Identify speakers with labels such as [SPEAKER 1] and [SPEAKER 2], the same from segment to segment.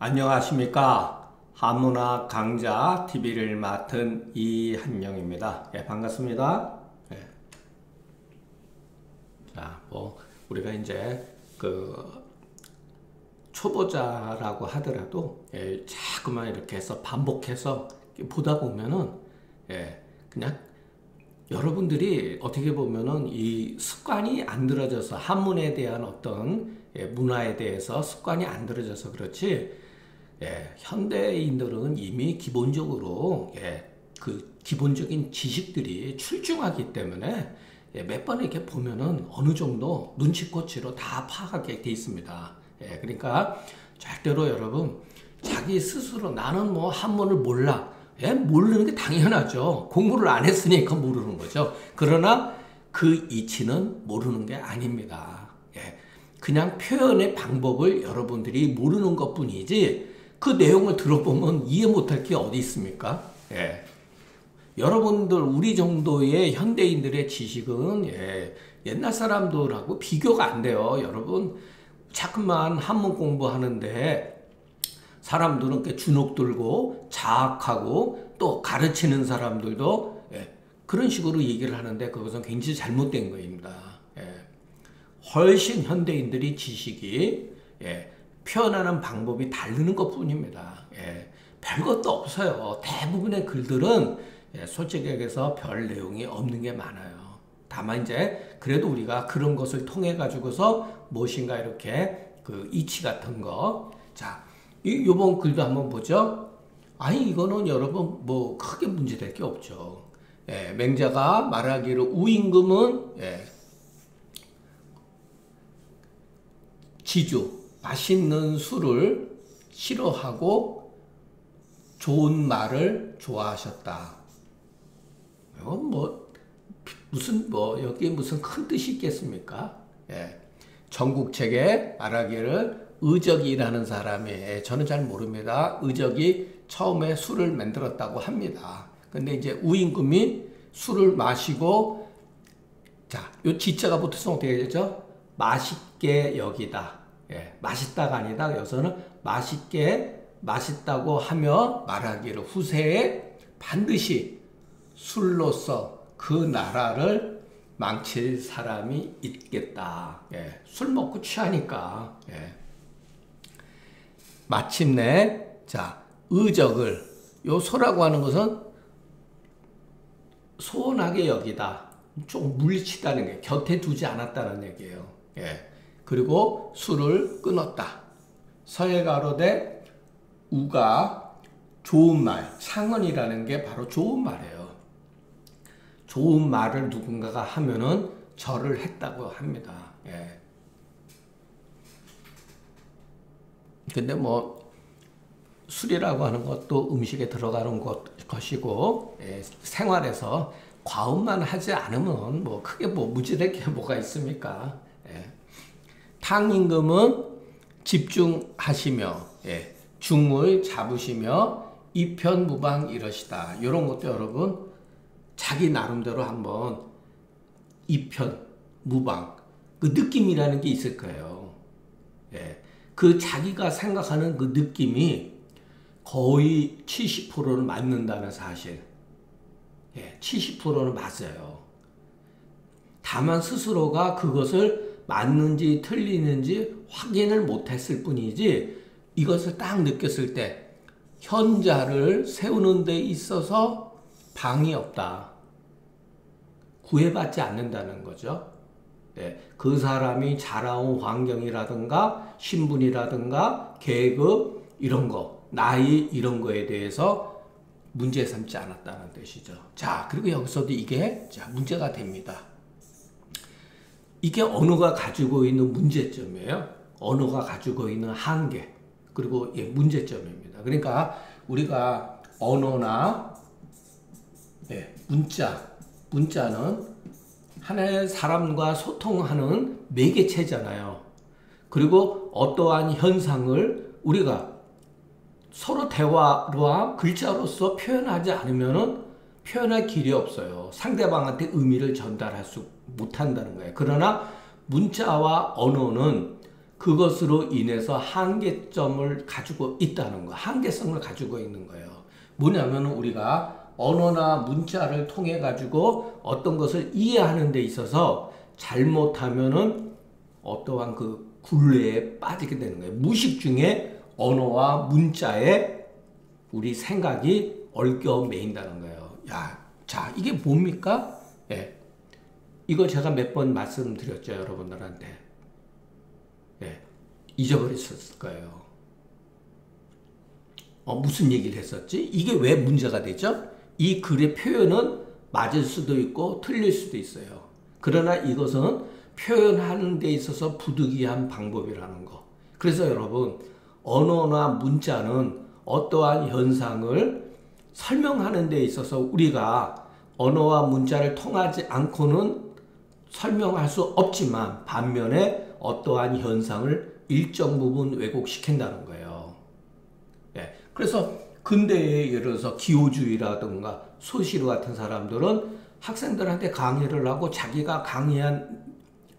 [SPEAKER 1] 안녕하십니까. 한문학 강좌 TV를 맡은 이한영입니다. 반갑습니다. 자, 우리가 이제 초보자라고 하더라도 자꾸만 이렇게 해서 반복해서 보다 보면은 그냥 여러분들이 어떻게 보면은 이 습관이 안 들어져서 한문에 대한 어떤 문화에 대해서 습관이 안 들어져서 그렇지, 현대인들은 이미 기본적으로 그 기본적인 지식들이 출중하기 때문에 몇 번 이렇게 보면은 어느 정도 눈치코치로 다 파악하게 돼 있습니다. 그러니까 절대로 여러분 자기 스스로 나는 한문을 몰라. 모르는 게 당연하죠. 공부를 안 했으니까 모르는 거죠. 그러나 그 이치는 모르는 게 아닙니다. 그냥 표현의 방법을 여러분들이 모르는 것 뿐이지 그 내용을 들어보면 이해 못할 게 어디 있습니까? 여러분들 우리 정도의 현대인들의 지식은 옛날 사람들하고 비교가 안 돼요. 여러분 자꾸만 한문 공부하는데 사람들은 이렇게 주눅 들고 자학하고 또 가르치는 사람들도 그런 식으로 얘기를 하는데 그것은 굉장히 잘못된 거입니다. 훨씬 현대인들이 지식이 표현하는 방법이 다르는 것 뿐입니다. 별것도 없어요. 대부분의 글들은 솔직히 얘기해서 별 내용이 없는 게 많아요. 다만 이제 그래도 우리가 그런 것을 통해 가지고서 무엇인가 이렇게 그 이치 같은 거, 자, 요번 글도 한번 보죠. 아니 이거는 여러분 크게 문제될 게 없죠. 맹자가 말하기를 우임금은 지주, 맛있는 술을 싫어하고 좋은 말을 좋아하셨다. 이건 여기에 무슨 큰 뜻이 있겠습니까? 전국책에 말하기를 의적이라는 사람이, 저는 잘 모릅니다. 의적이 처음에 술을 만들었다고 합니다. 근데 이제 우임금이 술을 마시고, 자, 요 지자가 붙어서 어떻게 되죠? 맛있게 여기다. 맛있다가 아니다. 여기서는 맛있다고 하며 말하기를 후세에 반드시 술로서 그 나라를 망칠 사람이 있겠다. 술 먹고 취하니까. 마침내, 자, 의적을, 요 소라고 하는 것은 소원하게 여기다. 좀 물리치다는 게 곁에 두지 않았다는 얘기예요. 그리고 술을 끊었다. 서예 가로되 우가 좋은 말, 상언이라는 게 바로 좋은 말이에요. 좋은 말을 누군가가 하면은 절을 했다고 합니다. 근데 술이라고 하는 것도 음식에 들어가는 것이고, 생활에서 과음만 하지 않으면 크게 문제될 게 뭐가 있습니까? 탕임금은 집중하시며, 중을 잡으시며, 이편무방 이러시다. 이런 것도 여러분, 자기 나름대로 한번 이편, 무방, 그 느낌이라는 게 있을 거예요. 그 자기가 생각하는 그 느낌이 거의 70%는 맞는다는 사실. 70%는 맞아요. 다만 스스로가 그것을 맞는지 틀리는지 확인을 못했을 뿐이지 이것을 딱 느꼈을 때 현자를 세우는 데 있어서 방이 없다. 구애받지 않는다는 거죠. 그 사람이 자라온 환경이라든가 신분이라든가 계급 이런 거, 나이 이런 거에 대해서 문제 삼지 않았다는 뜻이죠. 자, 그리고 여기서도 이게 문제가 됩니다. 이게 언어가 가지고 있는 문제점이에요. 언어가 가지고 있는 한계, 그리고 문제점입니다. 그러니까 우리가 언어나 문자는 하나의 사람과 소통하는 매개체잖아요. 그리고 어떠한 현상을 우리가 서로 대화와 글자로서 표현하지 않으면은 표현할 길이 없어요. 상대방한테 의미를 전달할 수 못한다는 거예요. 그러나 문자와 언어는 그것으로 인해서 한계점을 가지고 있다는 거, 한계성을 가지고 있는 거예요. 뭐냐면 우리가 언어나 문자를 통해 가지고 어떤 것을 이해하는 데 있어서 잘못하면은 어떠한 그 굴레에 빠지게 되는 거예요. 무의식 중에 언어와 문자에 우리 생각이 얽혀 매인다는 거예요. 자, 이게 뭡니까? 예. 이거 제가 몇 번 말씀드렸죠, 여러분들한테. 예. 잊어버렸을 거예요. 무슨 얘기를 했었지? 이게 왜 문제가 되죠? 이 글의 표현은 맞을 수도 있고 틀릴 수도 있어요. 그러나 이것은 표현하는 데 있어서 부득이한 방법이라는 거. 그래서 여러분, 언어나 문자는 어떠한 현상을 설명하는 데 있어서 우리가 언어와 문자를 통하지 않고는 설명할 수 없지만 반면에 어떠한 현상을 일정 부분 왜곡시킨다는 거예요. 예. 그래서 근대에 예를 들어서 기호주의라든가 소시루 같은 사람들은 학생들한테 강의를 하고 자기가 강의한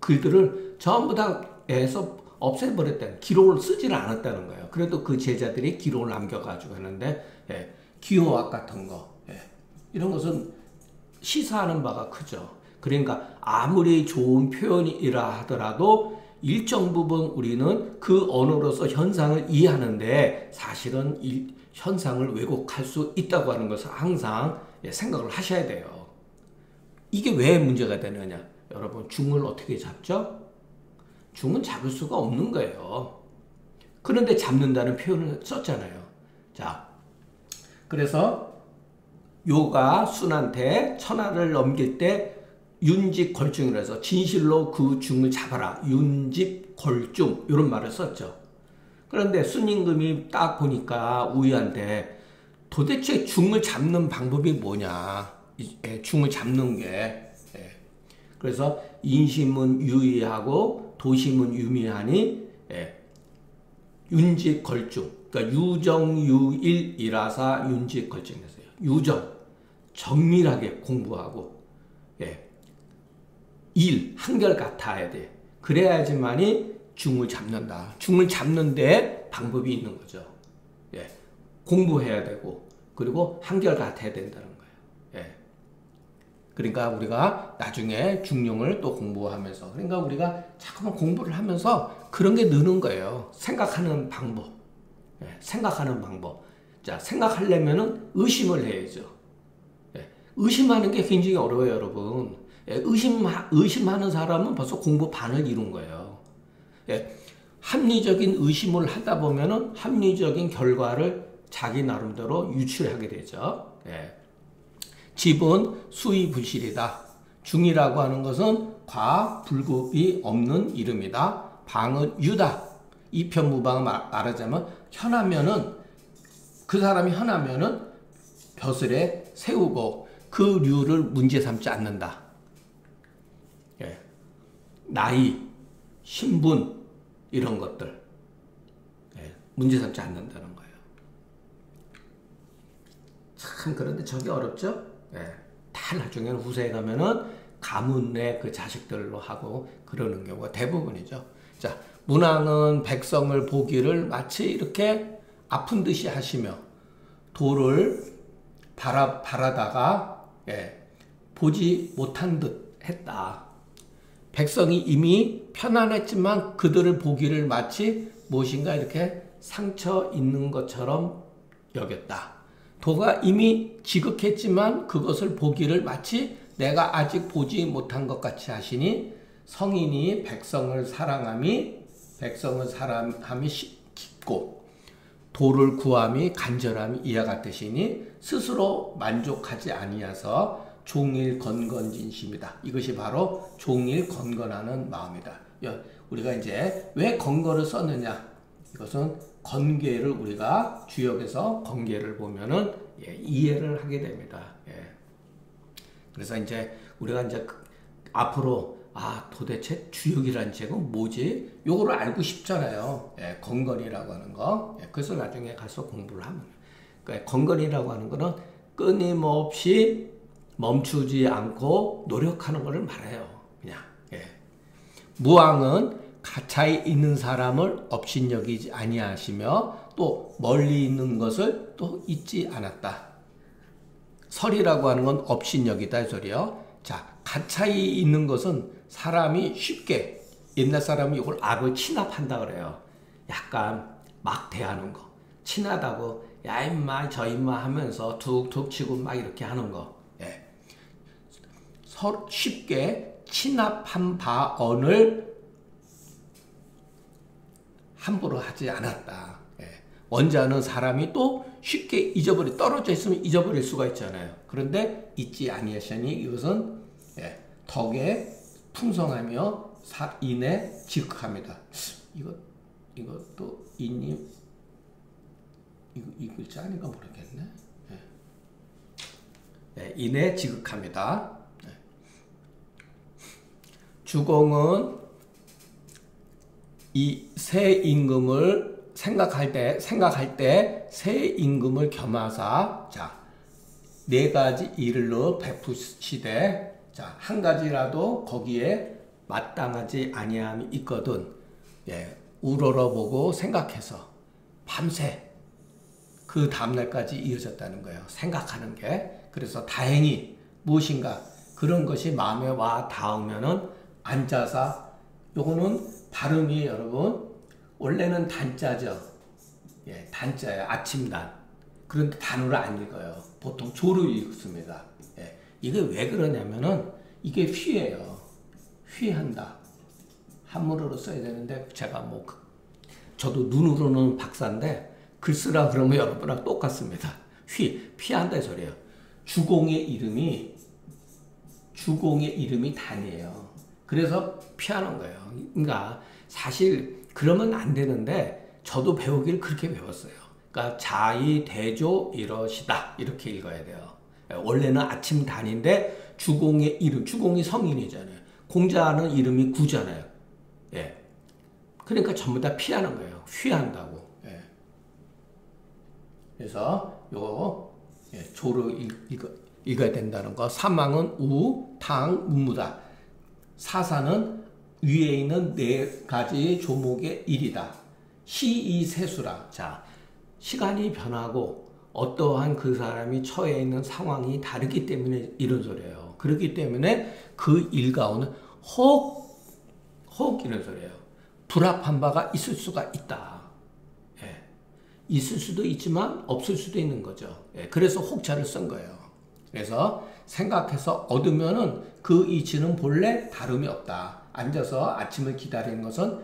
[SPEAKER 1] 글들을 전부 다 해서 없애버렸다는, 기록을 쓰지를 않았다는 거예요. 그래도 그 제자들이 기록을 남겨가지고 하는데, 예, 기호학 같은 거, 예, 이런 것은 시사하는 바가 크죠. 그러니까 아무리 좋은 표현이라 하더라도 일정 부분 우리는 그 언어로서 현상을 이해하는데 사실은 이 현상을 왜곡할 수 있다고 하는 것을 항상 생각을 하셔야 돼요. 이게 왜 문제가 되느냐? 여러분, 중을 어떻게 잡죠? 중은 잡을 수가 없는 거예요. 그런데 잡는다는 표현을 썼잖아요. 자, 그래서 요가 순한테 천하를 넘길 때 윤직걸중이라 해서 진실로 그 중을 잡아라. 윤직걸중 이런 말을 썼죠. 그런데 순임금이 딱 보니까 우희한테 도대체 중을 잡는 방법이 뭐냐. 중을 잡는 게. 그래서 인심은 유의하고 도심은 유미하니 윤직걸중. 그러니까 유정유일이라사 윤직걸중이었어요. 유정, 정밀하게 공부하고 일, 한결같아야 돼. 그래야지만이 중을 잡는다. 중을 잡는데 방법이 있는 거죠. 공부해야 되고 그리고 한결같아야 된다는 거예요. 그러니까 우리가 나중에 중용을 또 공부하면서, 그러니까 우리가 자꾸만 공부를 하면서 그런 게 느는 거예요. 생각하는 방법. 생각하는 방법. 자, 생각하려면은 의심을 해야죠. 의심하는 게 굉장히 어려워요, 여러분. 의심하는 사람은 벌써 공부 반을 이룬 거예요. 합리적인 의심을 하다 보면은 합리적인 결과를 자기 나름대로 유출하게 되죠. 집은 수의부실이다. 중이라고 하는 것은 과불급이 없는 이름이다. 방은 유다. 이편무방 말하자면 현하면은, 그 사람이 현하면은 벼슬에 세우고 그 류를 문제 삼지 않는다. 나이, 신분 이런 것들 문제 삼지 않는다는 거예요. 참, 그런데 저게 어렵죠? 다 나중에는 후세에 가면은 가문의 그 자식들로 하고 그러는 경우가 대부분이죠. 자, 문왕은 백성을 보기를 마치 이렇게 아픈 듯이 하시며 도를 바라다가 보지 못한 듯 했다. 백성이 이미 편안했지만 그들을 보기를 마치 무엇인가 이렇게 상처 있는 것처럼 여겼다. 도가 이미 지극했지만 그것을 보기를 마치 내가 아직 보지 못한 것 같이 하시니 성인이 백성을 사랑함이 깊고 도를 구함이 간절함이 이와 같으시니 스스로 만족하지 아니하서 종일 건건진심이다. 이것이 바로 종일 건건하는 마음이다. 우리가 이제 왜 건건을 썼느냐? 이것은 건계를 우리가 주역에서 건계를 보면은 이해를 하게 됩니다. 그래서 이제 우리가 이제 앞으로 도대체 주역이라는 책은 뭐지? 요거를 알고 싶잖아요. 건건이라고 하는 거. 그래서 나중에 가서 공부를 하면. 그러니까 건건이라고 하는 거는 끊임없이 멈추지 않고 노력하는 것을 말해요. 그냥. 무왕은 가까이 있는 사람을 업신여기지 아니하시며 또 멀리 있는 것을 또 잊지 않았다. 설이라고 하는 건 업신여기다 이 소리요. 자, 가까이 있는 것은 사람이 쉽게 옛날 사람이 이걸 악을 친합한다 그래요. 약간 막 대하는 거. 친하다고 야 임마 저 임마 하면서 툭툭 치고 막 이렇게 하는 거. 예. 쉽게 친합한 바언을 함부로 하지 않았다. 예. 원자는 사람이 또 쉽게 떨어져 있으면 잊어버릴 수가 있잖아요. 그런데 잊지 아니하시니 이것은 예, 덕에 풍성하며 인에 지극합니다. 이것도 이님 이 글자 아닌가 모르겠네. 예. 예, 인에 지극합니다. 예. 주공은 이 새 임금을 생각할 때 새 임금을 겸하사 자, 네 가지 일을 베푸시되 자, 한 가지라도 거기에 마땅하지 아니함이 있거든. 예, 우러러보고 생각해서 밤새 그 다음날까지 이어졌다는 거예요. 생각하는 게. 그래서 다행히 무엇인가 그런 것이 마음에 와 닿으면은 앉아서 요거는 발음이 여러분 원래는 단자죠. 예, 단자예요. 아침단. 그런데 단어를 안 읽어요. 보통 조를 읽습니다. 예, 이게 왜 그러냐면은 이게 휘예요. 휘한다. 한문으로 써야 되는데 제가 저도 눈으로는 박사인데 글 쓰라 그러면 여러분랑 똑같습니다. 피한다 소리예요. 주공의 이름이 단이에요. 그래서 피하는 거예요. 그러니까 사실 그러면 안 되는데 저도 배우기를 그렇게 배웠어요. 그러니까 자이 대조 이러시다 이렇게 읽어야 돼요. 원래는 아침 단인데 주공의 이름, 주공이 성인이잖아요. 공자는 이름이 구잖아요. 예. 그러니까 전부 다 피하는 거예요. 휘한다고. 예. 그래서 요거 예, 조를 읽어야 된다는 거. 사망은 우, 당, 문무다. 사사는 위에 있는 네 가지 조목의 일이다. 시이세수라. 자, 시간이 변하고 어떠한 그 사람이 처해 있는 상황이 다르기 때문에 이런 소리예요. 그렇기 때문에 그 일 가운데 혹 이런 소리예요. 불합한 바가 있을 수가 있다. 예. 있을 수도 있지만 없을 수도 있는 거죠. 예. 그래서 혹자를 쓴 거예요. 그래서 생각해서 얻으면은 그 이치는 본래 다름이 없다. 앉아서 아침을 기다리는 것은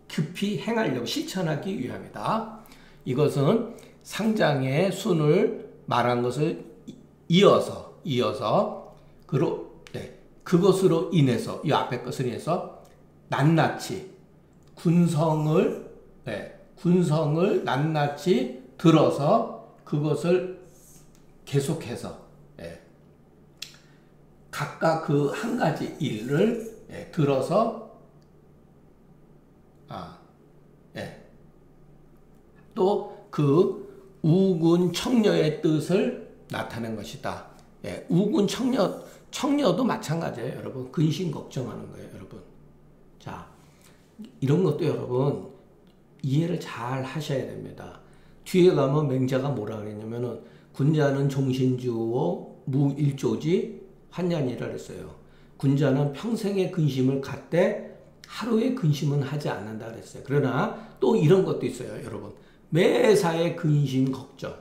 [SPEAKER 1] 급히 행하려고 실천하기 위함이다. 이것은 상장의 순을 말한 것을 이어서 그것으로 인해서 이 앞에 것을 인해서 낱낱이 군성을 낱낱이 들어서 그것을 계속해서 각각 그 한 가지 일을 들어서 또 그 우군 청려의 뜻을 나타낸 것이다. 예, 우군 청려도 마찬가지예요, 여러분. 근심 걱정하는 거예요, 여러분. 자, 이런 것도 여러분 이해를 잘 하셔야 됩니다. 뒤에 가면 맹자가 뭐라 그랬냐면은 군자는 종신주오 무일조지 환년이라 그랬어요. 군자는 평생의 근심을 갖되 하루의 근심은 하지 않는다 그랬어요. 그러나 또 이런 것도 있어요, 여러분. 매사에 근심 걱정,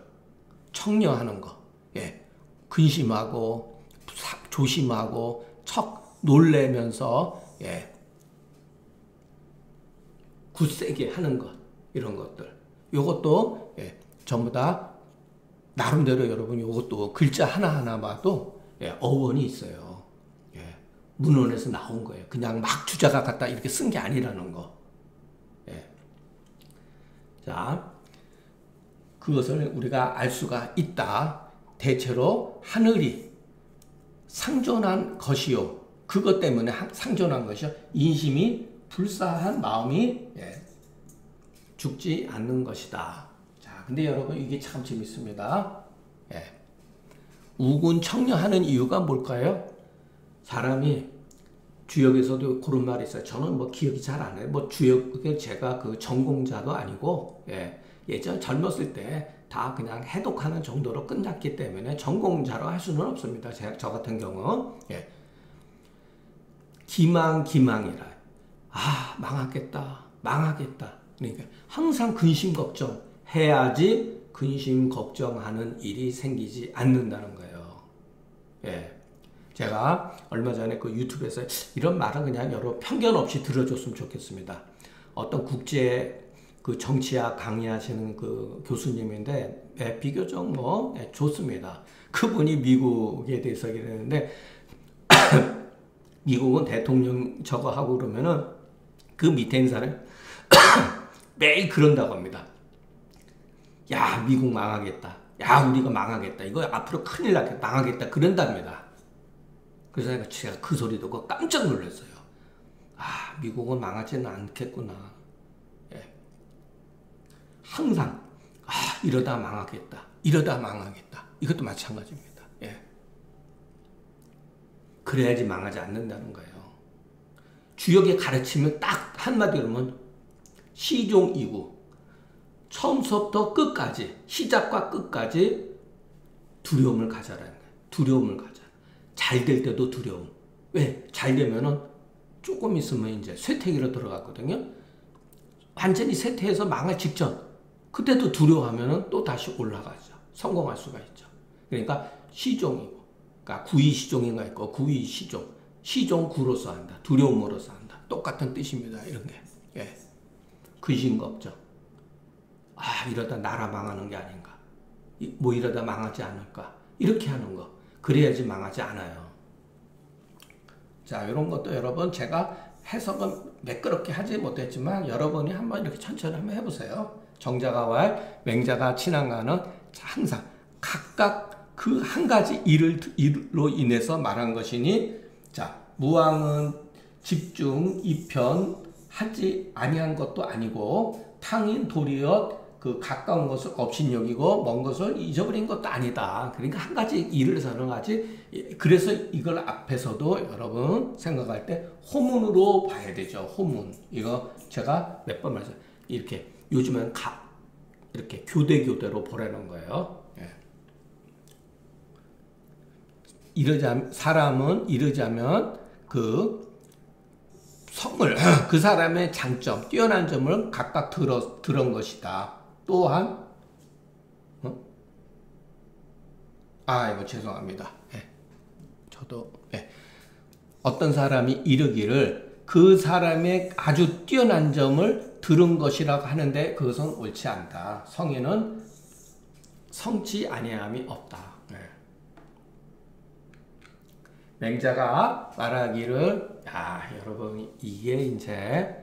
[SPEAKER 1] 청려하는 거. 예. 근심하고 조심하고 척 놀래면서 굳세게 하는 것. 이런 것들. 요것도 전부 다 나름대로 여러분 요것도 글자 하나하나 봐도 어원이 있어요. 문헌에서 나온 거예요. 그냥 막 주자가 갖다 이렇게 쓴 게 아니라는 거. 자, 그것을 우리가 알 수가 있다. 대체로 하늘이 상존한 것이요. 그것 때문에 상존한 것이요. 인심이 불사한 마음이 죽지 않는 것이다. 자, 근데 여러분 이게 참 재밌습니다. 우군 청려하는 이유가 뭘까요? 사람이 주역에서도 그런 말이 있어요. 저는 뭐 기억이 잘 안 나요. 뭐 주역은 제가 그 전공자도 아니고, 예전 젊었을 때 다 그냥 해독하는 정도로 끝났기 때문에 전공자로 할 수는 없습니다. 저 같은 경우. 기망이라. 아, 망하겠다. 망하겠다. 그러니까 항상 근심 걱정 해야지 근심 걱정하는 일이 생기지 않는다는 거예요. 제가 얼마 전에 그 유튜브에서 이런 말은 그냥 여러 편견 없이 들어줬으면 좋겠습니다. 어떤 국제 그 정치학 강의하시는 그 교수님인데, 비교적 뭐, 좋습니다. 그분이 미국에 대해서 얘기했는데, 미국은 대통령 저거 하고 그러면은 그 밑에 있는 사람 매일 그런다고 합니다. 야, 미국 망하겠다. 야, 우리가 망하겠다. 이거 앞으로 큰일 나겠다. 망하겠다. 그런답니다. 그래서 제가 그 소리 듣고 깜짝 놀랐어요. 아, 미국은 망하지는 않겠구나. 항상 이러다 망하겠다. 이러다 망하겠다. 이것도 마찬가지입니다. 그래야지 망하지 않는다는 거예요. 주역의 가르침은 딱 한마디로 하면 시종이구. 처음부터 끝까지, 시작과 끝까지 두려움을 가져라는 거예요. 두려움을 가져. 잘 될 때도 두려움. 왜? 잘 되면은 조금 있으면 이제 쇠퇴기로 들어갔거든요. 완전히 쇠퇴해서 망할 직전. 그때도 두려워하면은 또 다시 올라가죠. 성공할 수가 있죠. 그러니까 시종이고, 그러니까 구이시종인가 있고 구이시종, 시종구로서 한다. 두려움으로서 한다. 똑같은 뜻입니다. 이런 게. 근심 걱정. 아, 이러다 나라 망하는 게 아닌가. 뭐 이러다 망하지 않을까. 이렇게 하는 거. 그래야지 망하지 않아요. 자, 이런 것도 여러분 제가 해석은 매끄럽게 하지 못했지만 여러분이 한번 이렇게 천천히 한번 해보세요. 정자가 왈, 맹자가 친한가는 항상 각각 그 한 가지 일로 인해서 말한 것이니, 자, 무왕은 집중, 이편 하지 아니한 것도 아니고, 탕인 도리어 그 가까운 것을 업신여기고 먼 것을 잊어버린 것도 아니다. 그러니까 한 가지 일을 설명하지. 그래서 이걸 앞에서도 여러분 생각할 때 호문으로 봐야 되죠. 호문. 이거 제가 몇 번 말씀. 이렇게 요즘은 이렇게 교대로 보라는 거예요. 사람은 이러자면 그 성을, 그 사람의 장점, 뛰어난 점을 각각 들은 것이다. 또한, 이거 죄송합니다. 저도, 어떤 사람이 이르기를 그 사람의 아주 뛰어난 점을 들은 것이라고 하는데 그것은 옳지 않다. 성에는 성치 아니함이 없다. 맹자가 말하기를, 여러분, 이게 이제,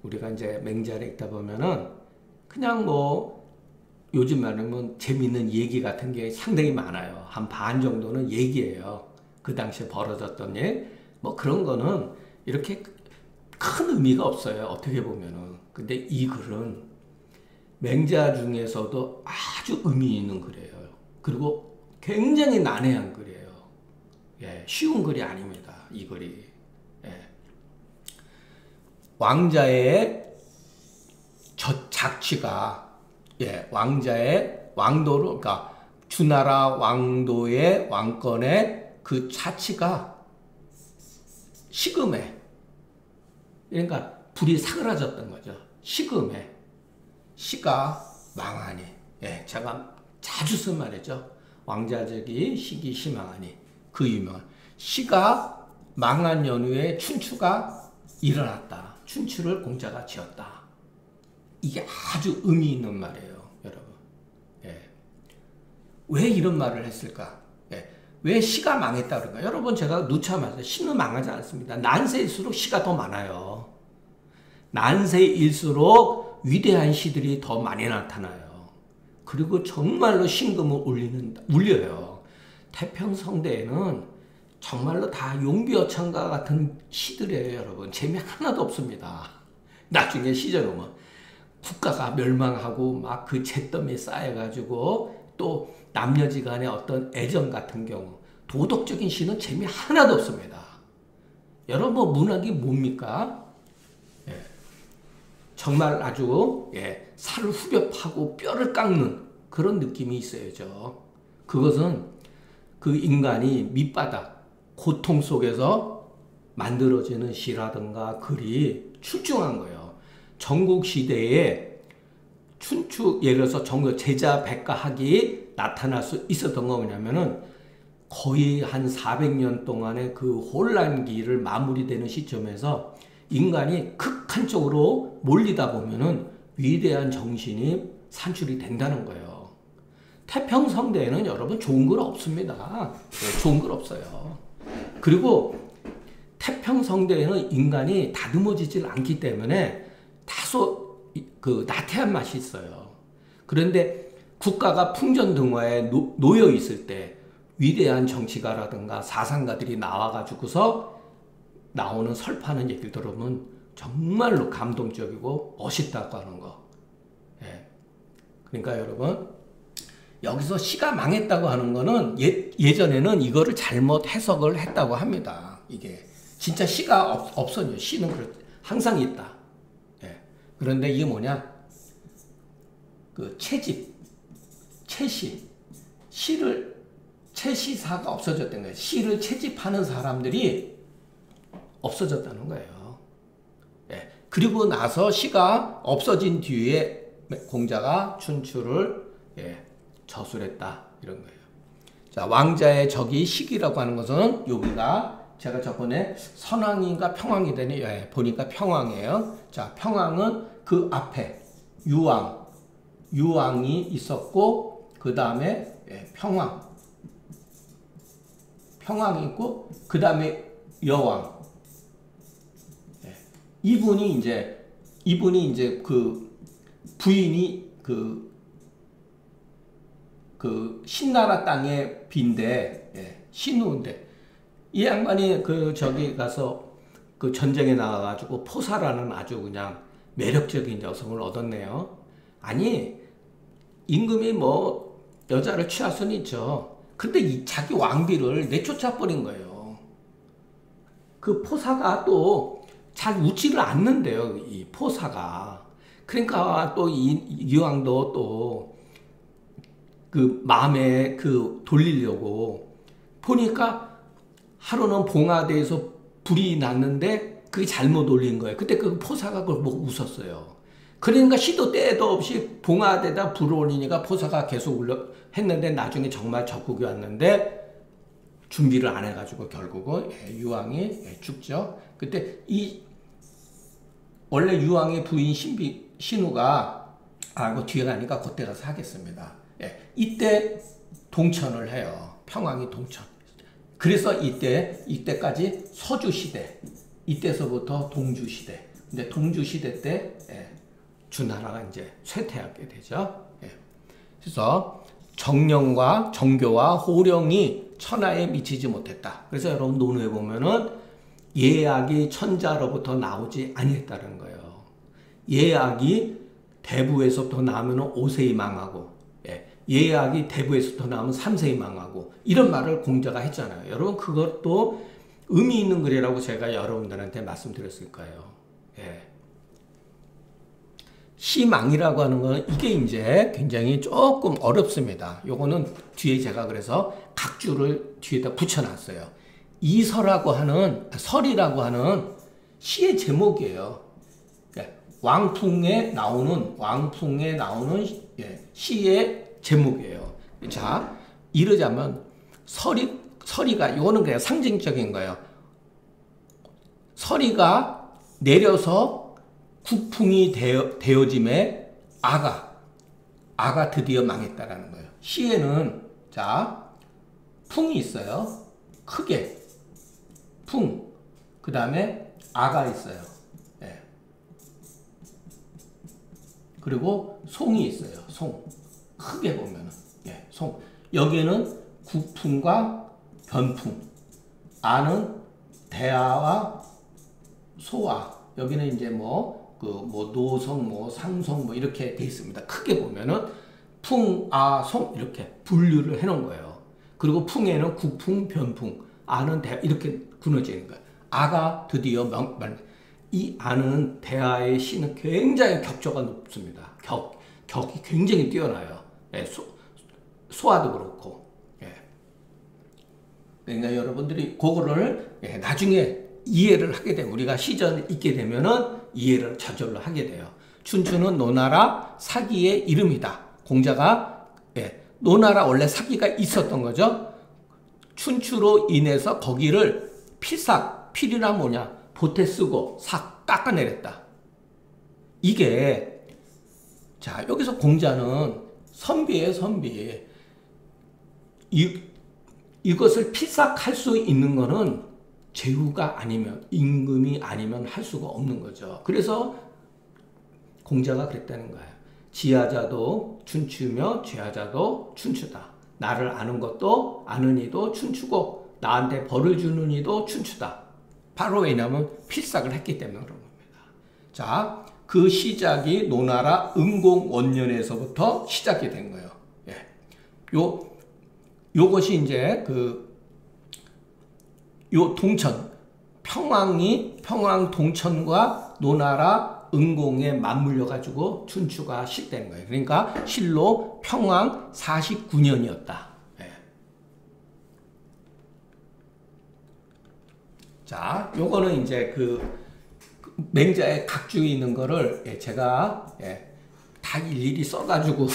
[SPEAKER 1] 우리가 이제 맹자를 읽다 보면은, 그냥 뭐, 요즘 말하면 재밌는 얘기 같은 게 상당히 많아요. 한 반 정도는 얘기예요. 그 당시에 벌어졌던 일. 뭐 그런 거는 이렇게 큰 의미가 없어요. 어떻게 보면은. 근데 이 글은 맹자 중에서도 아주 의미 있는 글이에요. 그리고 굉장히 난해한 글이에요. 쉬운 글이 아닙니다. 이 글이. 왕자의 자치가, 왕자의 왕도로, 그러니까 주나라 왕도의 왕권의 그 자치가 식음해. 그러니까 불이 사그라졌던 거죠. 식음해. 시가 망하니. 제가 자주 쓴 말이죠. 왕자적이 시기 심망하니. 그 유명한 시가 망한 연후에 춘추가 일어났다. 춘추를 공자가 지었다. 이게 아주 의미 있는 말이에요, 여러분. 왜 이런 말을 했을까? 왜 시가 망했다 그럴까? 여러분, 제가 누차 말해요. 시는 망하지 않습니다. 난세일수록 시가 더 많아요. 난세일수록 위대한 시들이 더 많이 나타나요. 그리고 정말로 신금을 울려요. 태평성대에는 정말로 다 용비어창과 같은 시들이에요, 여러분. 재미 하나도 없습니다. 나중에 시절오면 국가가 멸망하고 막 그 잿더미 쌓여가지고 또 남녀지간의 어떤 애정 같은 경우 도덕적인 시는 재미 하나도 없습니다. 여러분 뭐 문학이 뭡니까? 예, 정말 아주 살을 후벼 파고 뼈를 깎는 그런 느낌이 있어야죠. 그것은 그 인간이 밑바닥 고통 속에서 만들어지는 시라든가 글이 출중한 거예요. 전국시대에 춘추 예를 들어서 전국 제자 백가학이 나타날 수 있었던 거 뭐냐면은 거의 한 400년 동안의 그 혼란기를 마무리되는 시점에서 인간이 극한적으로 몰리다 보면은 위대한 정신이 산출이 된다는 거예요. 태평성대에는 여러분 좋은 글 없습니다. 좋은 글 없어요. 그리고 태평성대에는 인간이 다듬어지질 않기 때문에 다소 그 나태한 맛이 있어요. 그런데 국가가 풍전등화에 놓여 있을 때 위대한 정치가라든가 사상가들이 나와가지고서 나오는 설파하는 얘기를 들으면 정말로 감동적이고 멋있다고 하는 거. 그러니까 여러분 여기서 시가 망했다고 하는 거는 예전에는 이거를 잘못 해석을 했다고 합니다. 이게 진짜 시가 없어요. 시는 항상 있다. 그런데 이게 뭐냐? 그 채집, 채시, 채시사가 없어졌던 거예요. 시를 채집하는 사람들이 없어졌다는 거예요. 그리고 나서 시가 없어진 뒤에 공자가 춘추를 저술했다 이런 거예요. 자, 왕자의 적이 시기라고 하는 것은 여기가 제가 저번에 선왕인가 평왕이 되니 보니까 평왕이에요. 자, 평왕은 그 앞에 유왕이 있었고 그 다음에 평왕이 있고 그 다음에 여왕. 이분이 이제 그 부인이 그 신나라 땅의 빈데 신우인데 이 양반이 저기 가서 그 전쟁에 나가가지고 포사라는 아주 그냥 매력적인 여성을 얻었네요. 아니 임금이 뭐 여자를 취할 수는 있죠. 근데 자기 왕비를 내쫓아 버린 거예요. 그 포사가 또 잘 웃지를 않는데요. 이 포사가. 그러니까 또 이 여왕도 또 그 마음에 돌리려고 보니까 하루는 봉화대에서 불이 났는데 그게 잘못 올린 거예요. 그때 그 포사가 그걸 보고 웃었어요. 그러니까 시도 때도 없이 봉화대에다 불을 올리니까 포사가 계속 했는데 나중에 정말 적국이 왔는데 준비를 안 해가지고 결국은 유왕이 죽죠. 그때 원래 유왕의 부인 신우가 그 뒤에 가니까 그때 가서 하겠습니다. 이때 동천을 해요. 평왕이 동천. 그래서 이때까지 서주시대, 이때서부터 동주시대. 근데 동주시대 때 주나라가 이제 쇠퇴하게 되죠. 그래서 정령과 정교와 호령이 천하에 미치지 못했다. 그래서 여러분 논어에 보면은 예악이 천자로부터 나오지 아니했다는 거예요. 예악이 대부에서부터 나오면 5세이 망하고, 예악이 대부에서부터 나오면 3세이 망하고, 이런 말을 공자가 했잖아요. 여러분 그것도 의미 있는 글이라고 제가 여러분들한테 말씀드렸을 거예요. 시망이라고 하는 건 이게 이제 굉장히 조금 어렵습니다. 요거는 뒤에 제가 그래서 각주를 뒤에다 붙여놨어요. 이설이라고 하는 시의 제목이에요. 왕풍에 나오는 시의 제목이에요. 자, 이러자면 서리가 이거는 그냥 상징적인 거예요. 서리가 내려서 국풍이 되어짐에 아가 드디어 망했다라는 거예요. 시에는 자 풍이 있어요. 크게 풍, 그 다음에 아가 있어요. 그리고 송이 있어요. 송, 크게 보면은 송. 여기는 국풍과 변풍, 아는 대아와 소아. 여기는 이제 노성, 상성 이렇게 돼 있습니다. 크게 보면은 풍, 아, 송 이렇게 분류를 해놓은 거예요. 그리고 풍에는 국풍, 변풍, 아는 대 이렇게 굳어지는 거예요. 아가 드디어 이 아는 대아의 시는 굉장히 격조가 높습니다. 격이 굉장히 뛰어나요. 예, 소화도 그렇고. 예. 그러니까 여러분들이 그거를 나중에 이해를 하게 되면 우리가 시전을 읽게 되면은 이해를 저절로 하게 돼요. 춘추는 노나라 사기의 이름이다. 공자가 노나라 원래 사기가 있었던 거죠. 춘추로 인해서 거기를 필이란 뭐냐? 보태 쓰고 삭 깎아내렸다. 이게 자 여기서 공자는 선비예요, 선비. 이것을 필삭할 수 있는 거는 제후가 아니면 임금이 아니면 할 수가 없는 거죠. 그래서 공자가 그랬다는 거예요. 지하자도 춘추며 죄하자도 춘추다. 나를 아는 것도 아는 이도 춘추고 나한테 벌을 주는 이도 춘추다. 바로 왜냐하면 필삭을 했기 때문에 그런 겁니다. 자, 그 시작이 노나라 응공 원년에서부터 시작이 된 거예요. 예. 요것이 이제 요 동천, 평왕 동천과 노나라 응공에 맞물려가지고 춘추가 시작된 거예요. 그러니까 실로 평왕 49년이었다. 예. 자, 요거는 이제 맹자의 각주에 있는 거를 제가 다 일일이 써가지고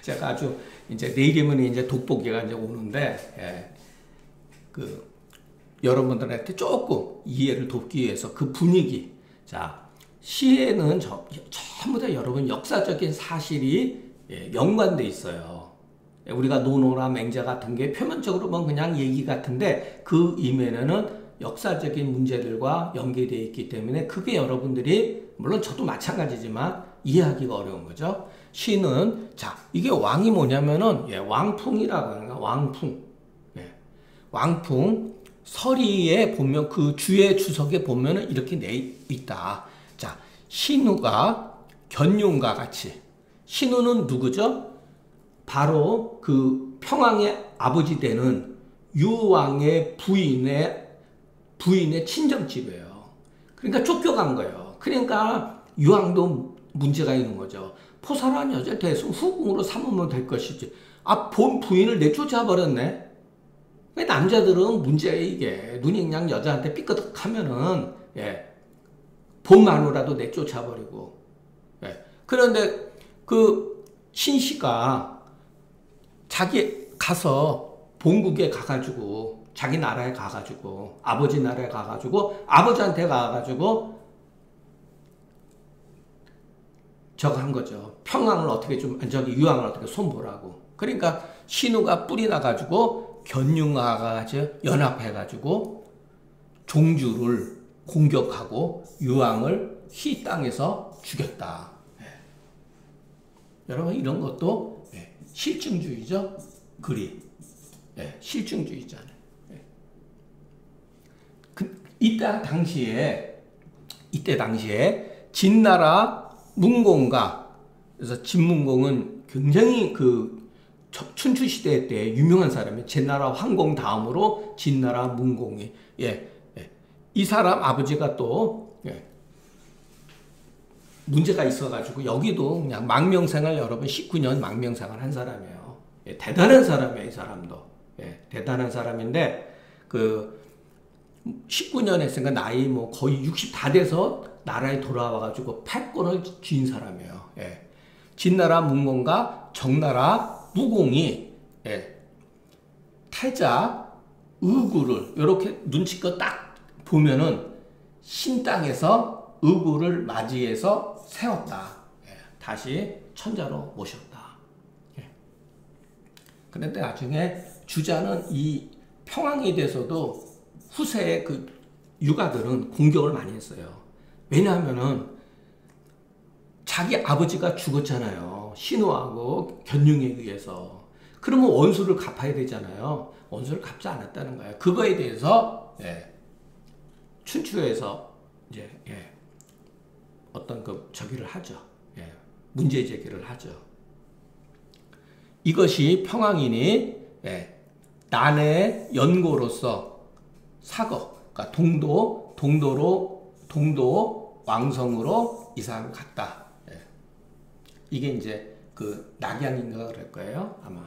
[SPEAKER 1] 제가 아주 이제 내일이면 이제 돋보기가 이제 오는데 여러분들한테 조금 이해를 돕기 위해서 그 분위기. 자, 시에는 전부 다 여러분 역사적인 사실이 연관돼 있어요. 우리가 노노라 맹자 같은 게 표면적으로 보면 그냥 얘기 같은데 그 이면에는 역사적인 문제들과 연계되어 있기 때문에 그게 여러분들이 물론 저도 마찬가지지만 이해하기가 어려운 거죠. 시는 자 이게 왕이 뭐냐면은 왕풍이라고 하는 거야. 왕풍. 왕풍 서리에 보면 그 주의 주석에 보면은 이렇게 내 있다. 자 신우가 견룡과 같이 신우는 누구죠? 바로 그 평왕의 아버지 되는 유왕의 부인의 친정집이에요. 그러니까 쫓겨간 거예요. 그러니까 유왕도 문제가 있는 거죠. 포사란 여자를 대충 후궁으로 삼으면 될 것이지. 본 부인을 내쫓아 버렸네. 남자들은 문제야 이게. 눈이 그냥 여자한테 삐끗하면은 본 마누라도 내쫓아 버리고. 그런데 그 신씨가 자기 가서 본국에 가가지고 자기 나라에 가가지고 아버지 나라에 가가지고 아버지한테 가가지고 저거 한 거죠. 평왕을 어떻게 유왕을 어떻게 손보라고. 그러니까 신우가 뿔이 나가지고 견융아가 연합해가지고 종주를 공격하고 유왕을 희 땅에서 죽였다. 여러분 이런 것도 실증주의죠. 글이 실증주의잖아요. 이때 당시에 진나라 문공가, 그래서 진문공은 굉장히 춘추 시대 때 유명한 사람이에요. 진나라 황공 다음으로 진나라 문공이 이 사람 아버지가 또 문제가 있어가지고 여기도 그냥 망명생활 여러분 19년 망명생활 한 사람이에요. 대단한 사람이에요. 이 사람도 대단한 사람인데 19년 했으니까 나이 뭐 거의 60 다 돼서 나라에 돌아와가지고 패권을 쥔 사람이에요. 진나라 문공과 정나라 무공이 태자 의구를 이렇게 눈치껏 딱 보면은 신땅에서 의구를 맞이해서 세웠다. 다시 천자로 모셨다. 그런데 나중에 주자는 이 평왕에 대해서도 후세의 유가들은 공격을 많이 했어요. 왜냐하면은 자기 아버지가 죽었잖아요. 신우하고 견융에 의해서. 그러면 원수를 갚아야 되잖아요. 원수를 갚지 않았다는 거예요. 그거에 대해서 춘추에서 이제 어떤 저기를 하죠. 문제 제기를 하죠. 이것이 평왕인이 난의 연고로서 사거, 그러니까 동도 왕성으로 이사를 갔다. 예. 이게 이제 그 낙양인가 그럴 거예요. 아마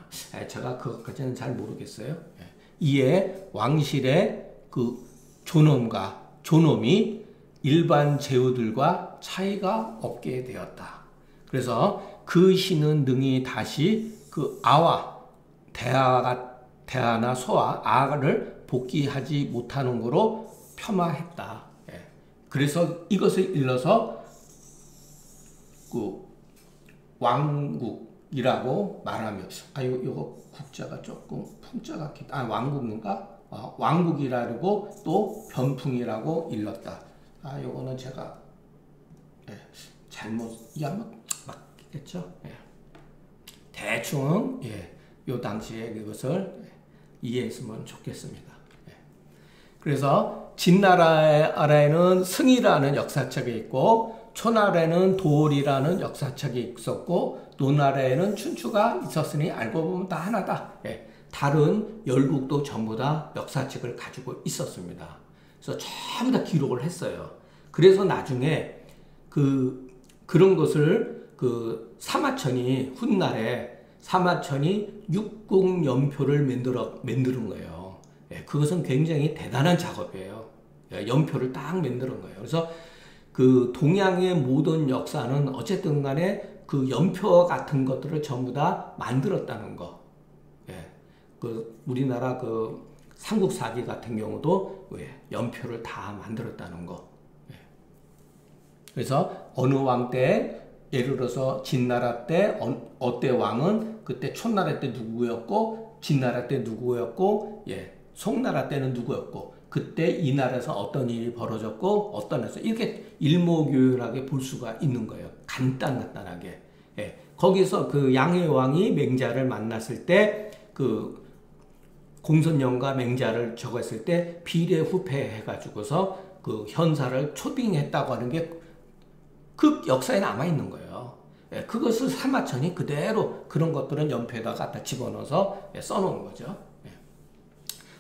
[SPEAKER 1] 제가 그것까지는 잘 모르겠어요. 예. 이에 왕실의 그 존엄이 일반 제후들과 차이가 없게 되었다. 그래서 그 신은 능히 다시 그 대아나 소와 아를 복귀하지 못하는 거로 폄하했다. 예. 그래서 이것을 일러서 그 왕국이라고 말하며, 요거 국자가 조금 풍자가 왕국인가? 왕국이라고 또 변풍이라고 일렀다. 요거는 제가 잘못 이하면 맞겠죠? 예. 대충 요 당시에 그것을 이해했으면 좋겠습니다. 예. 그래서 진나라에는 승이라는 역사책이 있고 초나라에는 도올이라는 역사책이 있었고 노나라에는 춘추가 있었으니 알고 보면 다 하나다. 예. 다른 열국도 전부 다 역사책을 가지고 있었습니다. 그래서 전부 다 기록을 했어요. 그래서 나중에 그런 것을 그 사마천이 훗날에 사마천이 육국연표를 만드는 거예요. 예, 그것은 굉장히 대단한 작업이에요. 예, 연표를 딱 만드는 거예요. 그래서 그 동양의 모든 역사는 어쨌든 간에 그 연표 같은 것들을 전부 다 만들었다는 거. 예, 그 우리나라 그 삼국사기 같은 경우도 연표를 다 만들었다는 거. 예. 그래서 어느 왕 때, 예를 들어서 진나라 때 어때 왕은 그때 초나라 때 누구였고 진나라 때 누구였고 송나라 때는 누구였고 그때 이 나라에서 어떤 일이 벌어졌고 어떤 데서 이렇게 일목요연하게 볼 수가 있는 거예요. 간단하게. 예. 거기서 그 양의 왕이 맹자를 만났을 때 그 공선영과 맹자를 적었을 때 비례후패 해가지고서 그 현사를 초빙했다고 하는 게 그 역사에 남아있는 거예요. 예, 그것을 사마천이 그대로 그런 것들은 연표에다 갖다 집어넣어서 써놓은 거죠. 예.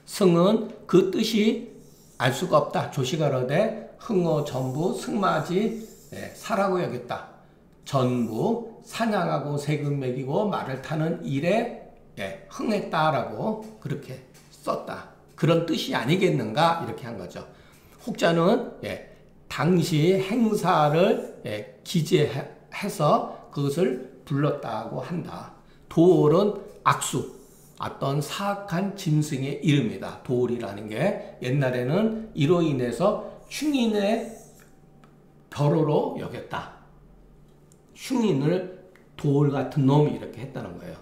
[SPEAKER 1] 승은 그 뜻이 알 수가 없다. 조시가로되 흥어 전부 승마지 사라고 여겼다. 전부 사냥하고 세금 매기고 말을 타는 일에 흥했다라고 그렇게 썼다. 그런 뜻이 아니겠는가 이렇게 한 거죠. 혹자는 당시 행사를 기재해서 그것을 불렀다고 한다. 도올은 악수, 어떤 사악한 짐승의 이름이다. 도올이라는 게 옛날에는 이로 인해서 흉인의 벼로로 여겼다. 흉인을 도올 같은 놈이 이렇게 했다는 거예요.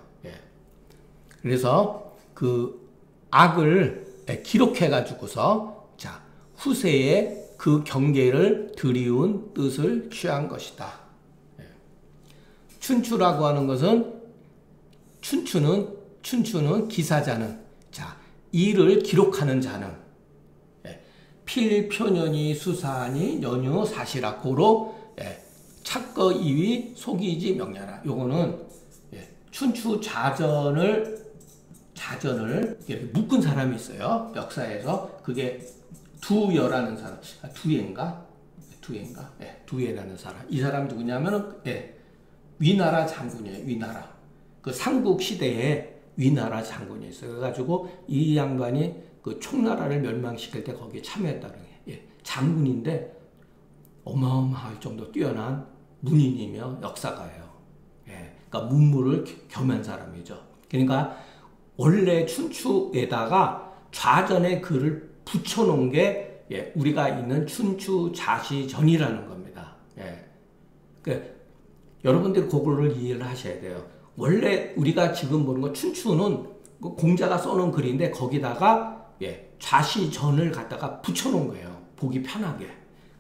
[SPEAKER 1] 그래서 그 악을 기록해가지고서 자 후세에 그 경계를 들이운 뜻을 취한 것이다. 춘추라고 하는 것은 춘추는 기사자는 자 일을 기록하는 자는 필표년이 수사하니 연유 사시라 고로 착거 이위 속이지 명냐라. 요거는 춘추 자전을 이렇게 묶은 사람이 있어요. 역사에서 그게 두여라는 사람, 두예인가? 두예라는 사람. 이 사람 누구냐면은 위나라 장군이에요. 위나라. 그 삼국 시대에 위나라 장군이 있어요. 그래가지고 이 양반이 그 총나라를 멸망시킬 때 거기에 참여했다는 게 장군인데 어마어마할 정도 뛰어난 문인이며 역사가예요. 그러니까 문무를 겸한 사람이죠. 그러니까 원래 춘추에다가 좌전에 글을 붙여놓은 게 우리가 있는 춘추 자시전이라는 겁니다. 그러니까 여러분들이 그거를 이해를 하셔야 돼요. 원래 우리가 지금 보는 거 춘추는 공자가 써놓은 글인데 거기다가 좌시전을 갖다가 붙여놓은 거예요. 보기 편하게.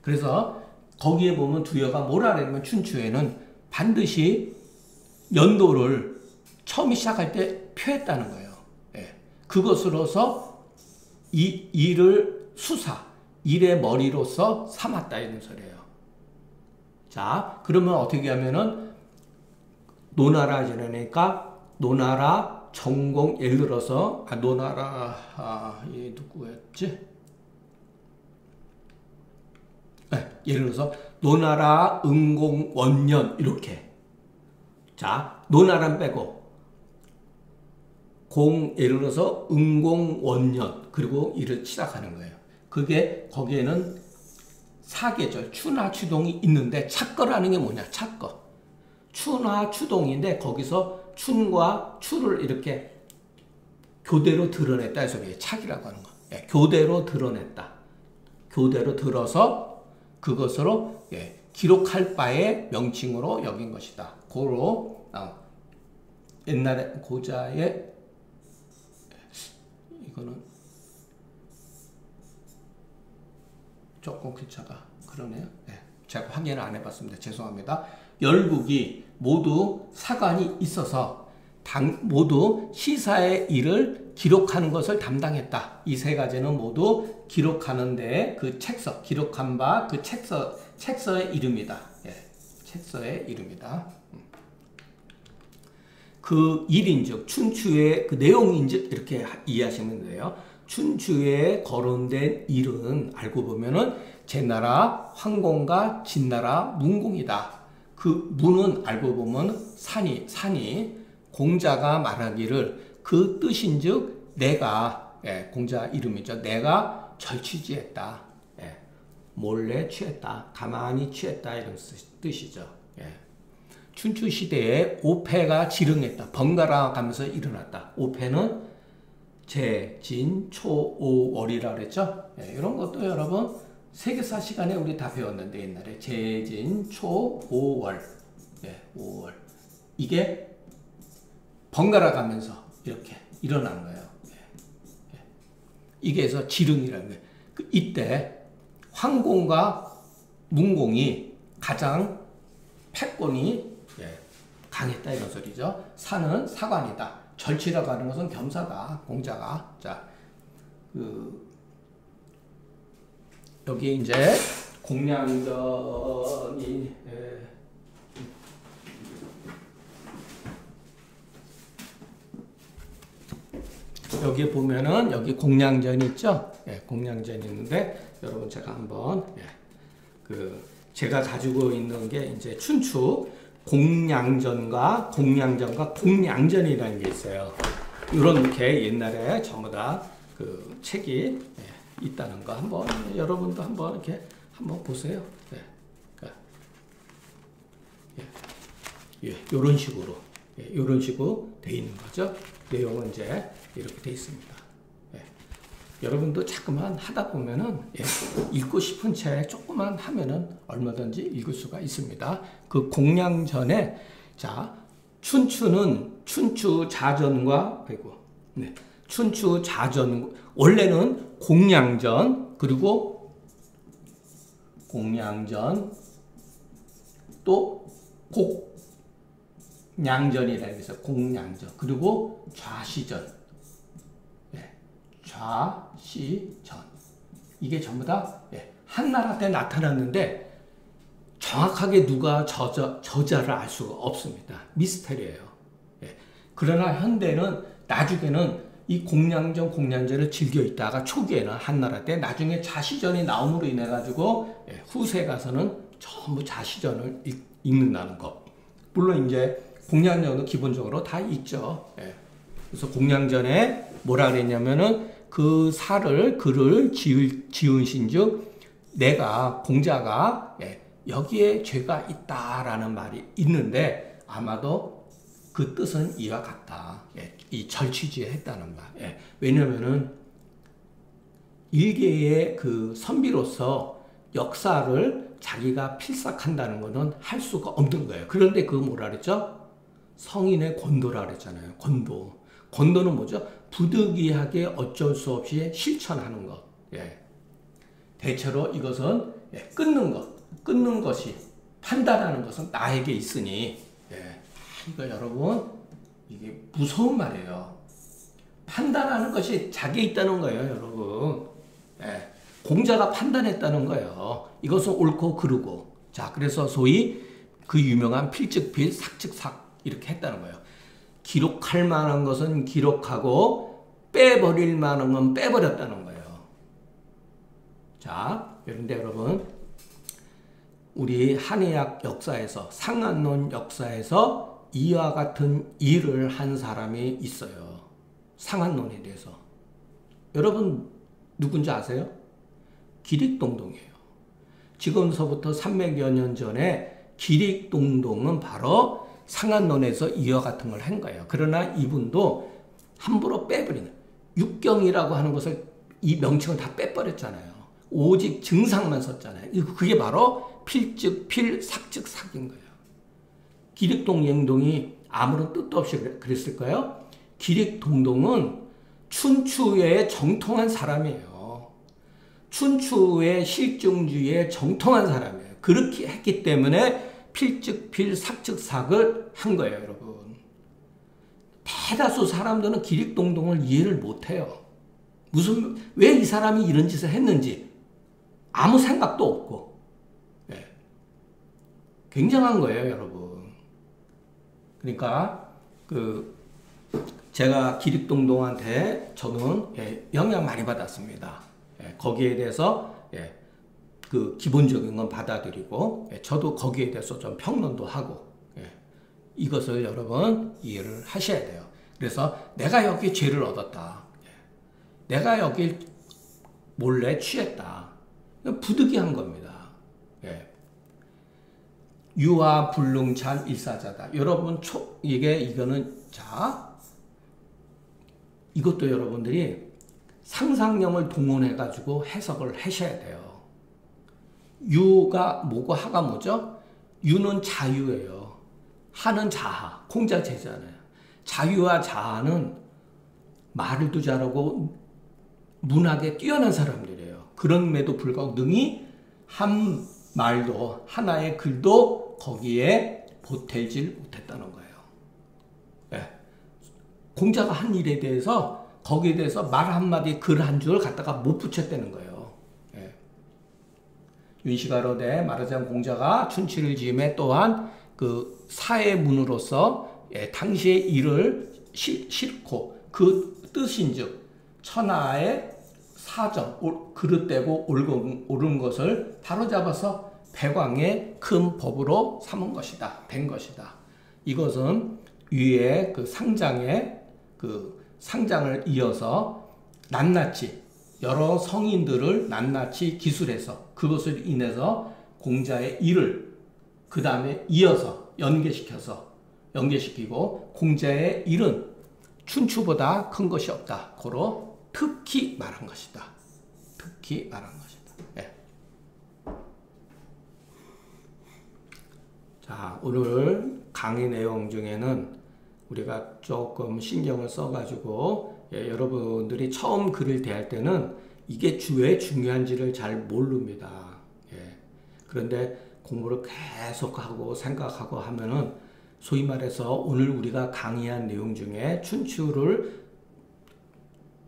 [SPEAKER 1] 그래서 거기에 보면 두여가 뭐라 그러면 춘추에는 반드시 연도를 처음 시작할 때 표했다는 거예요. 그것으로서 이 일을 일의 머리로서 삼았다 이런 소리예요. 자, 그러면 어떻게 하면은 노나라 지내니까 노나라 전공 예를 들어서 노나라 얘 누구였지? 예를 들어서 노나라 응공원년 이렇게. 자, 노나라 빼고 예를 들어서 응공원년 그리고 이를 시작하는 거예요. 그게 거기에는 사계절 추나 추동이 있는데 착거라는 게 뭐냐? 착거. 추나 추동인데 거기서 춘과 추를 이렇게 교대로 드러냈다 해서 이게 착이라고 하는 거. 교대로 드러냈다. 교대로 들어서 그것으로 기록할 바의 명칭으로 여긴 것이다. 고로 옛날에 고자의 이거는 조금 글자가 그러네요. 제가 확인을 안 해봤습니다. 죄송합니다. 열국이 모두 사관이 있어서 모두 시사의 일을 기록하는 것을 담당했다. 이 세 가지는 모두 기록하는데 그 책서, 기록한 바 그 책서의 이름이다. 책서의 이름이다. 그 일인즉 춘추의 그 내용인즉 이렇게 이해하시면 돼요. 춘추에 거론된 일은 알고 보면은 제나라 황공과 진나라 문공이다. 그 문은 알고 보면 산이 공자가 말하기를 그 뜻인즉 내가 공자 이름이죠. 내가 절취지했다. 몰래 취했다. 가만히 취했다. 이런 뜻이죠. 춘추 시대에 오패가 지릉했다. 번갈아 가면서 일어났다. 오패는 제, 진, 초, 오, 월이라 그랬죠. 이런 것도 여러분 세계사 시간에 우리 다 배웠는데 옛날에 제, 진, 초, 오, 월. 5월. 이게 번갈아 가면서 이렇게 일어난 거예요. 이게 해서 지릉이라는 거예요. 이때 황공과 문공이 가장 패권이 강했다 이런 소리죠. 산은 사관이다. 절치라고 하는 것은 겸사다. 공자가. 자, 여기 이제 공량전이 여기 보면은 여기 공량전이 있죠. 공량전이 있는데 여러분 제가 한번 제가 가지고 있는 게 이제 춘추 공량전과 공량전이라는 게 있어요. 이렇게 옛날에 전부 다 그 책이 있다는 거 한번 여러분도 한번 이렇게 한번 보세요. 이런 식으로 이런 식으로 돼 있는 거죠. 내용은 이제 이렇게 돼 있습니다. 여러분도 자꾸만 하다 보면은 읽고 싶은 책 조금만 하면은 얼마든지 읽을 수가 있습니다. 그 공량전에 자 춘추는 춘추자전과 춘추자전 원래는 공량전 그리고 공량전 또 곡량전이라는 게 있어요. 공량전 그리고 좌시전 좌시전 이게 전부 다 한나라 때 나타났는데 정확하게 누가 저자를 알 수가 없습니다. 미스터리예요. 그러나 현대는 나중에는 이 공량전을 즐겨 있다가 초기에는 한나라 때 나중에 좌시전이 나옴으로 인해 가지고 후세 가서는 전부 좌시전을 읽는다는 것. 물론 이제 공량전은 기본적으로 다 있죠. 그래서 공량전에 뭐라 그랬냐면은 그 글을 지으신즉 내가 공자가 여기에 죄가 있다라는 말이 있는데 아마도 그 뜻은 이와 같다. 이 절취지에 했다는 말. 왜냐면은 일개의 그 선비로서 역사를 자기가 필삭한다는 것은 할 수가 없는 거예요. 그런데 그 뭐라 그랬죠? 성인의 권도라 그랬잖아요. 권도는 뭐죠? 부득이하게 어쩔 수 없이 실천하는 것. 대체로 이것은 끊는 것이 판단하는 것은 나에게 있으니 이거 여러분 이게 무서운 말이에요. 판단하는 것이 자기에 있다는 거예요, 여러분. 공자가 판단했다는 거예요. 이것은 옳고 그르고. 자, 그래서 소위 그 유명한 필즉필, 삭즉삭 이렇게 했다는 거예요. 기록할 만한 것은 기록하고 빼버릴 만한 건 빼버렸다는 거예요. 자, 그런데 여러분 우리 한의학 역사에서, 상한론 역사에서 이와 같은 일을 한 사람이 있어요. 상한론에 대해서. 여러분 누군지 아세요? 기릭동동이에요. 지금서부터 300여 년 전에 기릭동동은 바로 상한론에서 이와 같은 걸 한 거예요. 그러나 이분도 함부로 빼버리는, 육경이라고 하는 것을, 이 명칭을 다 빼버렸잖아요. 오직 증상만 썼잖아요. 그게 바로 필즉 필, 삭즉 삭인 거예요. 기릭동영동이 아무런 뜻도 없이 그랬을까요? 기릭동동은 춘추의 정통한 사람이에요. 춘추의 실증주의에 정통한 사람이에요. 그렇게 했기 때문에 필즉 필, 삭즉 삭을 한 거예요, 여러분. 대다수 사람들은 기릭동동을 이해를 못해요. 왜 이 사람이 이런 짓을 했는지 아무 생각도 없고. 네. 굉장한 거예요, 여러분. 그러니까 제가 기릭동동한테 저는 영향 많이 받았습니다. 거기에 대해서 기본적인 건 받아들이고, 저도 거기에 대해서 좀 평론도 하고, 이것을 여러분 이해를 하셔야 돼요. 그래서 내가 여기 죄를 얻었다. 내가 여기 몰래 취했다. 부득이한 겁니다. 유아 불능찬 일사자다. 여러분 이거는 이것도 여러분들이 상상력을 동원해 가지고 해석을 하셔야 돼요. 유가 뭐고 하가 뭐죠? 유는 자유예요. 하는 자하, 공자제잖아요. 자유와 자하는 말을도 잘하고 문학에 뛰어난 사람들이에요. 그럼에도 불구하고 능히 한 말도, 하나의 글도 거기에 보태질 못했다는 거예요. 공자가 한 일에 대해서, 거기에 대해서 말 한마디, 글 한 줄을 갖다가 못 붙였다는 거예요. 윤시가로대 말하자면 공자가 춘추를 지음에 또한 그 사회문으로서 당시의 일을 싣고, 그 뜻인즉 천하의 사정, 그릇되고 옳은 것을 바로잡아서 백왕의 큰 법으로 삼은 것이다. 된 것이다. 이것은 위에 그 상장을 이어서 낱낱이 여러 성인들을 낱낱이 기술해서 그것을 인해서 공자의 일을 그 다음에 이어서 연계시키고 공자의 일은 춘추보다 큰 것이 없다. 고로 특히 말한 것이다. 특히 말한 것이다. 자, 오늘 강의 내용 중에는 우리가 조금 신경을 써가지고 여러분들이 처음 글을 대할 때는 이게 왜 중요한지를 잘 모릅니다. 그런데 공부를 계속하고 생각하고 하면은 소위 말해서 오늘 우리가 강의한 내용 중에 춘추를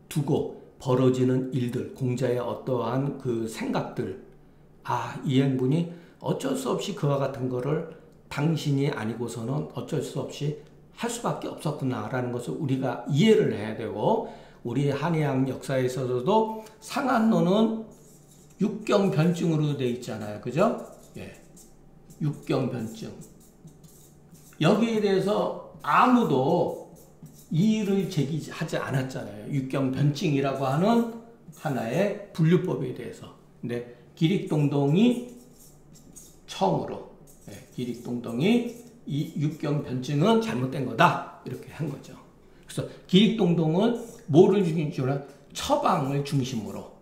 [SPEAKER 1] 두고 벌어지는 일들, 공자의 어떠한 그 생각들, 이 행분이 어쩔 수 없이 그와 같은 거를 당신이 아니고서는 어쩔 수 없이 할 수밖에 없었구나라는 것을 우리가 이해를 해야 되고, 우리 한의학 역사에서도 상한론은 육경변증으로 되어 있잖아요. 그죠? 육경변증. 여기에 대해서 아무도 이의를 제기하지 않았잖아요. 육경변증이라고 하는 하나의 분류법에 대해서. 근데 기릭동동이 처음으로, 기릭동동이 이 육경변증은 잘못된 거다. 이렇게 한 거죠. 그래서 기릭동동은 뭐를 중심으로? 처방을 중심으로.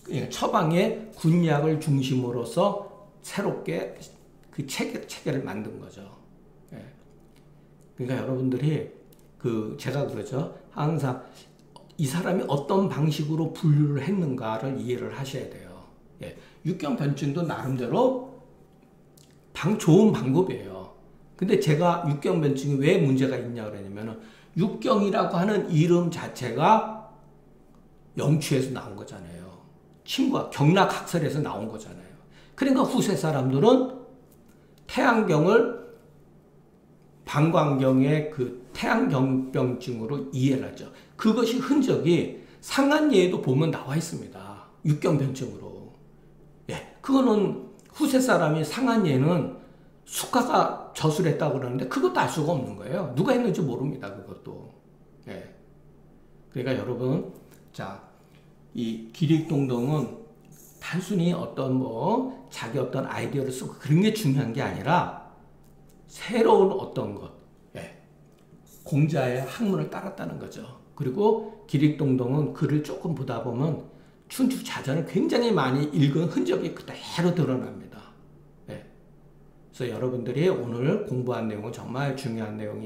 [SPEAKER 1] 그러니까 처방의 군약을 중심으로서 새롭게 그 체계를 만든 거죠. 그러니까 여러분들이 제가 그러죠. 항상 이 사람이 어떤 방식으로 분류를 했는가를 이해를 하셔야 돼요. 육경변증도 나름대로 좋은 방법이에요. 근데 제가 육경변증이 왜 문제가 있냐 그러냐면은 육경이라고 하는 이름 자체가 영추에서 나온 거잖아요. 친구와 경락학설에서 나온 거잖아요. 그러니까 후세 사람들은 태양경을 방광경의 그 태양경병증으로 이해를 하죠. 그것이 흔적이 상한예에도 보면 나와 있습니다. 육경변증으로. 그거는 후세 사람이 상한 예는 숙가가 저술했다고 그러는데 그것도 알 수가 없는 거예요. 누가 했는지 모릅니다. 그것도. 예. 그러니까 여러분, 자, 이 기립동동은 단순히 어떤 자기 어떤 아이디어를 쓰고 그런 게 중요한 게 아니라 새로운 어떤 것, 예. 공자의 학문을 따랐다는 거죠. 그리고 기립동동은 글을 조금 보다 보면 춘추자전을 굉장히 많이 읽은 흔적이 그대로 드러납니다. 예. 그래서 여러분들이 오늘 공부한 내용은 정말 중요한 내용이